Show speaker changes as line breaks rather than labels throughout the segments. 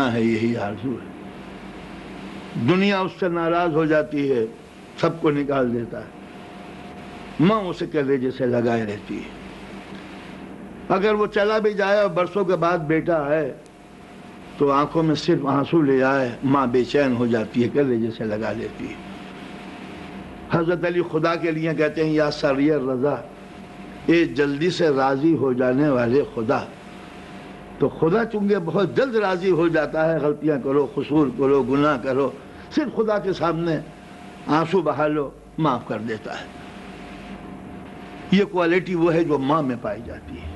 ماں ہے یہی آرزو ہے۔ دنیا اس سے ناراض ہو جاتی ہے، سب کو نکال دیتا ہے، ماں اسے کلیجے سے لگائے رہتی ہے۔ اگر وہ چلا بھی جائے اور برسوں کے بعد بیٹا آئے تو آنکھوں میں صرف آنسو لے آئے، ماں بے چین ہو جاتی ہے، کلیجے سے لگا لیتی ہے۔ حضرت علی خدا کے لیے کہتے ہیں یا سری رضا، اے جلدی سے راضی ہو جانے والے خدا۔ تو خدا چونکہ بہت جلد راضی ہو جاتا ہے، غلطیاں کرو، قصور کرو، گناہ کرو، صرف خدا کے سامنے آنسو بہا لو، معاف کر دیتا ہے۔ یہ کوالٹی وہ ہے جو ماں میں پائی جاتی ہے۔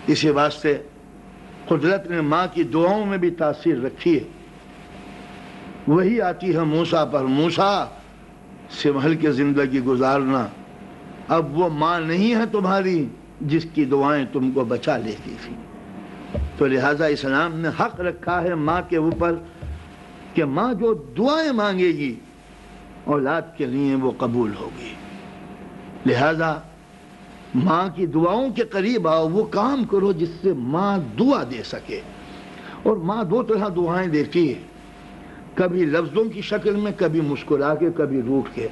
اسی واسطے قدرت نے ماں کی دعاؤں میں بھی تاثیر رکھی ہے۔ وہی آتی ہے موسیٰ پر، موسیٰ سنبھل کے زندگی گزارنا، اب وہ ماں نہیں ہے تمہاری جس کی دعائیں تم کو بچا لیتی تھی۔ تو لہٰذا اسلام نے حق رکھا ہے ماں کے اوپر کہ ماں جو دعائیں مانگے گی اولاد کے لیے وہ قبول ہوگی۔ لہٰذا ماں کی دعاؤں کے قریب آؤ، وہ کام کرو جس سے ماں دعا دے سکے۔ اور ماں دو طرح دعائیں دیتی ہے، کبھی لفظوں کی شکل میں، کبھی مسکرا کے، کبھی روٹ کے۔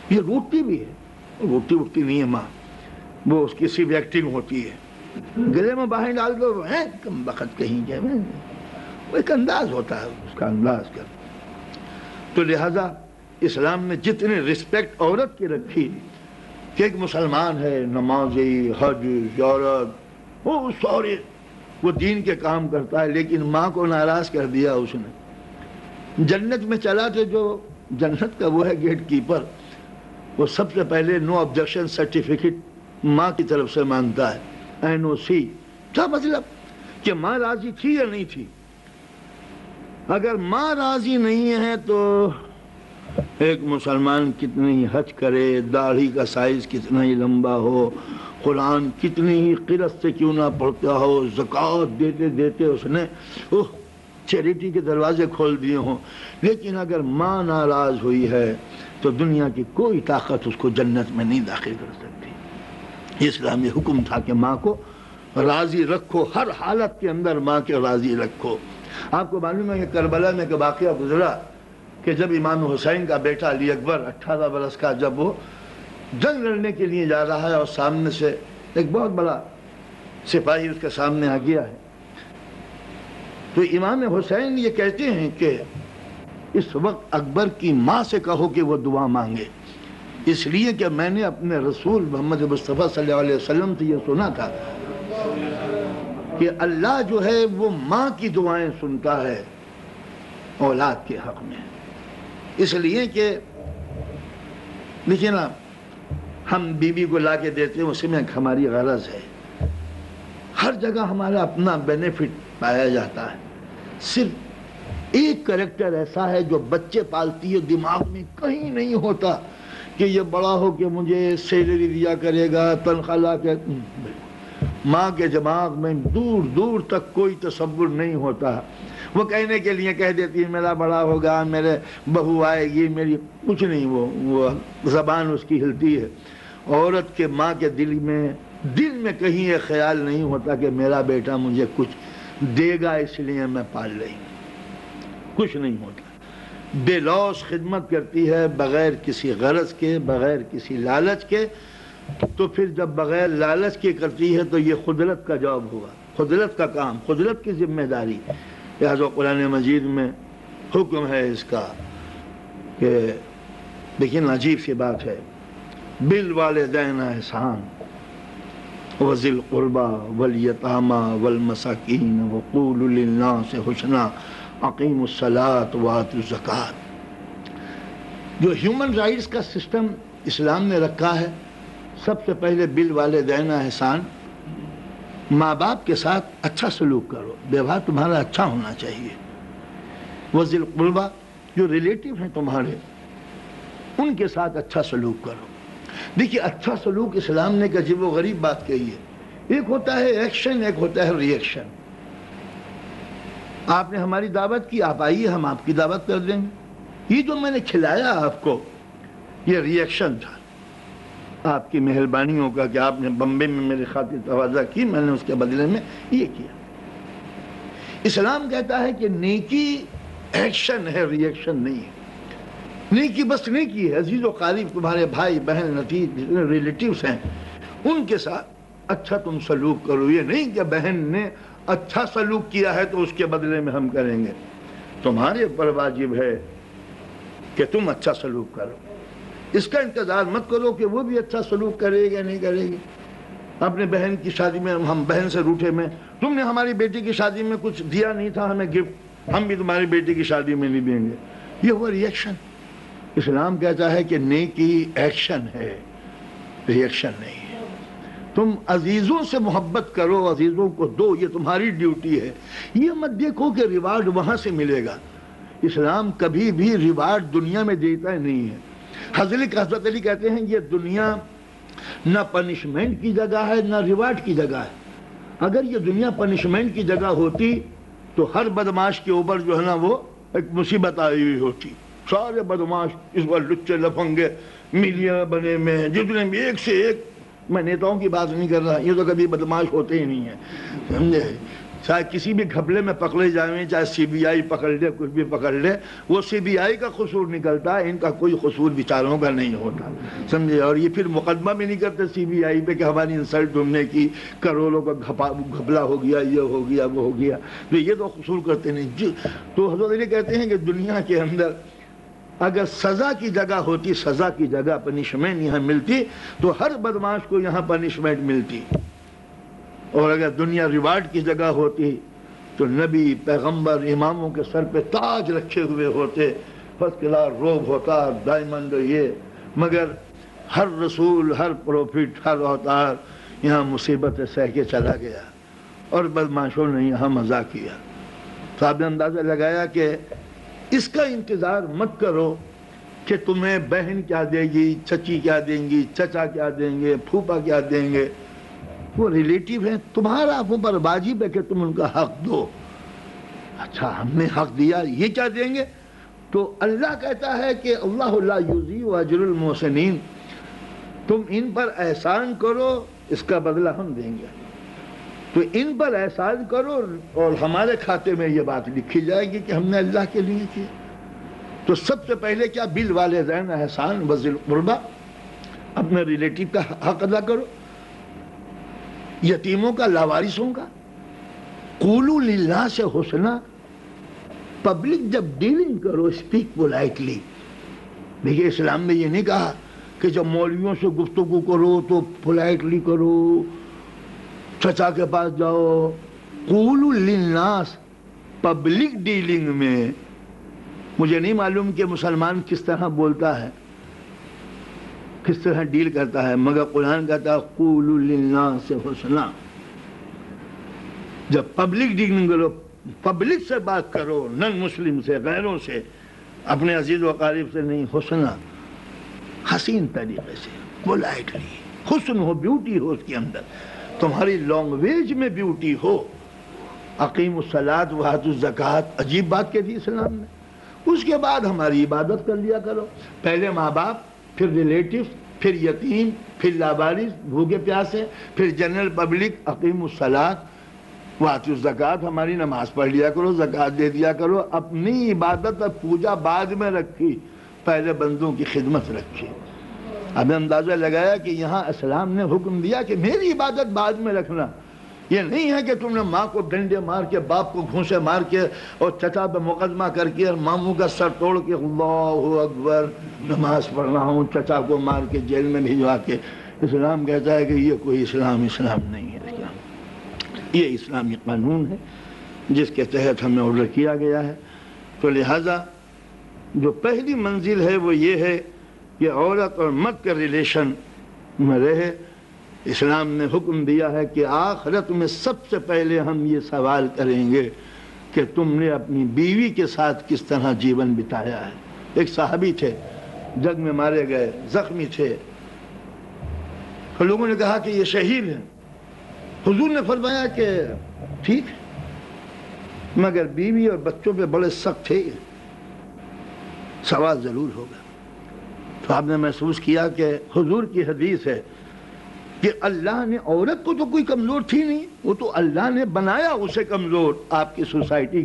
یہ روٹتی بھی ہے، روٹتی اٹھتی نہیں ہے ماں، وہ اس کی صرف ایکٹنگ ہوتی ہے، گلے میں باہیں ڈال دو، کم بخت کہیں گے، وہ ایک انداز ہوتا ہے اس کا انداز کر۔ تو لہٰذا اسلام نے جتنی رسپیکٹ عورت کی رکھی کہ ایک مسلمان ہے، نمازی، حج، زیارت، وہ سارے وہ دین کے کام کرتا ہے، لیکن ماں کو ناراض کر دیا اس نے۔ جنت میں چلا تو جو جنت کا وہ ہے گیٹ کیپر، وہ سب سے پہلے نو آبجیکشن سرٹیفکیٹ ماں کی طرف سے مانگتا ہے، NOC۔ کیا مطلب کہ ماں راضی تھی یا نہیں تھی؟ اگر ماں راضی نہیں ہے تو ایک مسلمان کتنی ہی حج کرے، داڑھی کا سائز کتنا ہی لمبا ہو، قرآن کتنی ہی قرت سے کیوں نہ پڑھتا ہو، زکوٰۃ دیتے دیتے اس نے چیریٹی کے دروازے کھول دیے ہوں، لیکن اگر ماں ناراض ہوئی ہے تو دنیا کی کوئی طاقت اس کو جنت میں نہیں داخل کر سکتی۔ اسلامی حکم تھا کہ ماں کو راضی رکھو، ہر حالت کے اندر ماں کے راضی رکھو۔ آپ کو معلوم ہے کہ کربلا میں ایک واقعہ گزرا کہ جب امام حسین کا بیٹا علی اکبر 18 برس کا، جب وہ جنگ لڑنے کے لیے جا رہا ہے اور سامنے سے ایک بہت بڑا سپاہی اس کے سامنے آ گیا ہے، تو امام حسین یہ کہتے ہیں کہ اس وقت اکبر کی ماں سے کہو کہ وہ دعا مانگے، اس لیے کہ میں نے اپنے رسول محمد مصطفیٰ صلی اللہ علیہ وسلم سے یہ سنا تھا کہ اللہ جو ہے وہ ماں کی دعائیں سنتا ہے اولاد کے حق میں۔ اس لیے کہ دیکھیں نا، ہم بیوی کو لا کے دیتے ہیں، اس میں ہماری غرض ہے، ہر جگہ ہمارا اپنا بینیفٹ پایا جاتا ہے۔ صرف ایک کریکٹر ایسا ہے جو بچے پالتی ہے، دماغ میں کہیں نہیں ہوتا کہ یہ بڑا ہو کے مجھے سیلری دیا کرے گا، تنخواہ لا کے۔ ماں کے دماغ میں دور دور تک کوئی تصور نہیں ہوتا۔ وہ کہنے کے لیے کہہ دیتی ہے میرا بڑا ہوگا، میرے بہو آئے گی، میری کچھ نہیں، وہ زبان اس کی ہلتی ہے۔ عورت کے ماں کے دل میں کہیں یہ خیال نہیں ہوتا کہ میرا بیٹا مجھے کچھ دے گا اس لیے میں پال رہی ہوں، کچھ نہیں ہوتا۔ بے لوث خدمت کرتی ہے، بغیر کسی غرض کے، بغیر کسی لالچ کے۔ تو پھر جب بغیر لالچ کے کرتی ہے تو یہ قدرت کا جاب ہوا، قدرت کا کام، قدرت کی ذمہ داری۔ لہٰذا قرآن مجید میں حکم ہے اس کا کہ لیکن عجیب سی بات ہے، بالوالدین احسان وذی القربى والیتامى والمساکین وقولوا للناس حسنا اقیموا الصلاة وآتوا الزکاة۔ جو ہیومن رائٹس کا سسٹم اسلام نے رکھا ہے، سب سے پہلے بالوالدین احسان، ماں باپ کے ساتھ اچھا سلوک کرو، ویوہار تمہارا اچھا ہونا چاہیے۔ وذی القربى، جو ریلیٹیو ہیں تمہارے، ان کے ساتھ اچھا سلوک کرو۔ دیکھیے اچھا سلوک اسلام نے ایک عجیب و غریب بات کہی ہے، ایک ہوتا ہے ایکشن، ایک ہوتا ہے ری ایکشن۔ آپ نے ہماری دعوت کی، آپ آئیے، ہم آپ کی دعوت کر دیں گے۔ یہ جو میں نے کھلایا آپ کو، یہ ری ایکشن تھا آپ کی مہربانیوں کا کہ آپ نے بمبے میں میری خاطر تواضع کی، میں نے اس کے بدلے میں یہ کیا۔ اسلام کہتا ہے کہ نیکی ایکشن ہے، ری ایکشن نہیں ہے۔ نیکی بس نیکی ہے، عزیز و قریب تمہارے بھائی بہن نتیج جتنے ریلیٹیوز ہیں ان کے ساتھ اچھا تم سلوک کرو، یہ نہیں کہ بہن نے اچھا سلوک کیا ہے تو اس کے بدلے میں ہم کریں گے، تمہارے اوپر واجب ہے کہ تم اچھا سلوک کرو، اس کا انتظار مت کرو کہ وہ بھی اچھا سلوک کرے گا نہیں کرے گی۔ اپنے بہن کی شادی میں ہم بہن سے روٹھے میں تم نے ہماری بیٹی کی شادی میں کچھ دیا نہیں تھا ہمیں گفٹ، ہم بھی تمہاری بیٹی کی شادی میں نہیں دیں گے، یہ ہوا ری ایکشن۔ اسلام کہتا ہے کہ نیکی ایکشن ہے، ری ایکشن نہیں ہے۔ تم عزیزوں سے محبت کرو، عزیزوں کو دو، یہ تمہاری ڈیوٹی ہے، یہ مت دیکھو کہ ریوارڈ وہاں سے ملے گا۔ اسلام کبھی بھی ریوارڈ دنیا میں دیتا نہیں ہے۔ حضرت علی کہتے ہیں یہ دنیا نہ پنشمنٹ کی جگہ ہے نہ ریوارڈ کی جگہ ہے۔ اگر یہ دنیا پنشمنٹ کی جگہ ہوتی تو ہر بدماش کے اوپر جو ہے نا وہ ایک مصیبت آئی ہوئی ہوتی، سارے بدماش اس بار لچے لفنگے میلیاں بنے میں جتنے بھی ایک سے ایک، میں نیتاؤں کی بات نہیں کر رہا، یہ تو کبھی بدماش ہوتے ہی نہیں ہیں، سمجھے؟ چاہے کسی بھی گھپلے میں پکڑے جائیں، چاہے سی بی آئی پکڑ لے، کچھ بھی پکڑ لے، وہ سی بی آئی کا قصور نکلتا ہے، ان کا کوئی قصور بیچاروں کا نہیں ہوتا، سمجھے؟ اور یہ پھر مقدمہ بھی نہیں کرتے سی بی آئی پہ کہ ہماری انسلٹ تم نے کی، کروڑوں کا گھپلا ہو گیا، یہ ہو گیا وہ ہو گیا، تو یہ تو قصور کرتے نہیں۔ تو حضرت علی کہتے ہیں کہ دنیا کے اندر اگر سزا کی جگہ ہوتی، سزا کی جگہ پنشمنٹ یہاں ملتی تو ہر بدماش کو یہاں پنشمنٹ ملتی، اور اگر دنیا ریوارڈ کی جگہ ہوتی تو نبی پیغمبر اماموں کے سر پہ تاج رکھے ہوئے ہوتے، فرسٹ کلاس روب ہوتا، ڈائمنڈ یہ، مگر ہر رسول، ہر پروفٹ، ہر اوتار یہاں مصیبت سہ کے چلا گیا اور بدماشوں نے یہاں مزہ کیا۔ تو آپ نے اندازہ لگایا کہ اس کا انتظار مت کرو کہ تمہیں بہن کیا دے گی، چچی کیا دیں گی، چچا کیا دیں گے، پھوپا کیا دیں گے، وہ ریلیٹیو ہیں، تمہارا آپ پر واجب ہے کہ تم ان کا حق دو۔ اچھا ہم نے حق دیا، یہ کیا دیں گے؟ تو اللہ کہتا ہے کہ اللہ لا یضیع اجر المحسنین، تم ان پر احسان کرو، اس کا بدلہ ہم دیں گے۔ تو ان پر احسان کرو اور ہمارے کھاتے میں یہ بات لکھی جائے گی کہ ہم نے اللہ کے لیے کیا۔ تو سب سے پہلے کیا؟ بالوالدین احسان وذی القربی، اپنے ریلیٹیو کا حق ادا کرو، یتیموں کا، لاوارثوں کا۔ قولوا للناس حسنا، پبلک جب ڈیلنگ کرو اسپیک پولائٹلی۔ دیکھیے اسلام نے یہ نہیں کہا کہ جب مولویوں سے گفتگو کرو تو پولائٹلی کرو، چچا کے پاس جاؤ۔ قولوا للناس، پبلک ڈیلنگ میں مجھے نہیں معلوم کہ مسلمان کس طرح بولتا ہے، کس طرح ڈیل کرتا ہے، مگر قرآن کہتا ہے قولوا للناس حسنا۔ جب پبلک ڈیلنگ کرو، پبلک سے بات کرو، نن مسلم سے، غیروں سے، اپنے عزیز و اقارب سے نہیں، حسنا، حسین طریقے سے، پولائٹلی، حسن ہو، بیوٹی ہو اس کے اندر، تمہاری لینگویج میں بیوٹی ہو۔ اقیموا الصلاۃ وآتوا الزکوٰۃ، عجیب بات کہہ دی اسلام نے۔ اس کے بعد ہماری عبادت کر لیا کرو، پہلے ماں باپ، پھر ریلیٹیو، پھر یتیم، پھر لاوارث، بھوکے پیاسے، پھر جنرل پبلک۔ اقیموا الصلاۃ وآتوا الزکوٰۃ، ہماری نماز پڑھ لیا کرو، زکوٰۃ دے دیا کرو۔ اپنی عبادت اور پوجا بعد میں رکھی، پہلے بندوں کی خدمت رکھی۔ اب اندازہ لگایا کہ یہاں اسلام نے حکم دیا کہ میری عبادت بعد میں رکھنا۔ یہ نہیں ہے کہ تم نے ماں کو ڈنڈے مار کے، باپ کو گھونسے مار کے، اور چچا پہ مقدمہ کر کے، اور ماموں کا سر توڑ کے اللہ اکبر نماز پڑھ رہا ہوں، چچا کو مار کے جیل میں بھجوا کے۔ اسلام کہتا ہے کہ یہ کوئی اسلام نہیں ہے، یہ اسلامی قانون ہے جس کے تحت ہمیں آرڈر کیا گیا ہے۔ تو لہٰذا جو پہلی منزل ہے وہ یہ ہے کہ عورت اور مرد کا ریلیشن میں رہے۔ اسلام نے حکم دیا ہے کہ آخرت میں سب سے پہلے ہم یہ سوال کریں گے کہ تم نے اپنی بیوی کے ساتھ کس طرح جیون بتایا ہے۔ ایک صحابی تھے، جنگ میں مارے گئے، زخمی تھے، تو لوگوں نے کہا کہ یہ شہید ہیں۔ حضور نے فرمایا کہ ٹھیک، مگر بیوی اور بچوں پہ بڑے سخت تھے، سوال ضرور ہوگا۔ تو آپ نے محسوس کیا کہ حضور کی حدیث ہے کہ اللہ نے عورت کو تو کوئی کمزور تھی نہیں، وہ تو اللہ نے بنایا اسے کمزور آپ کی سوسائٹی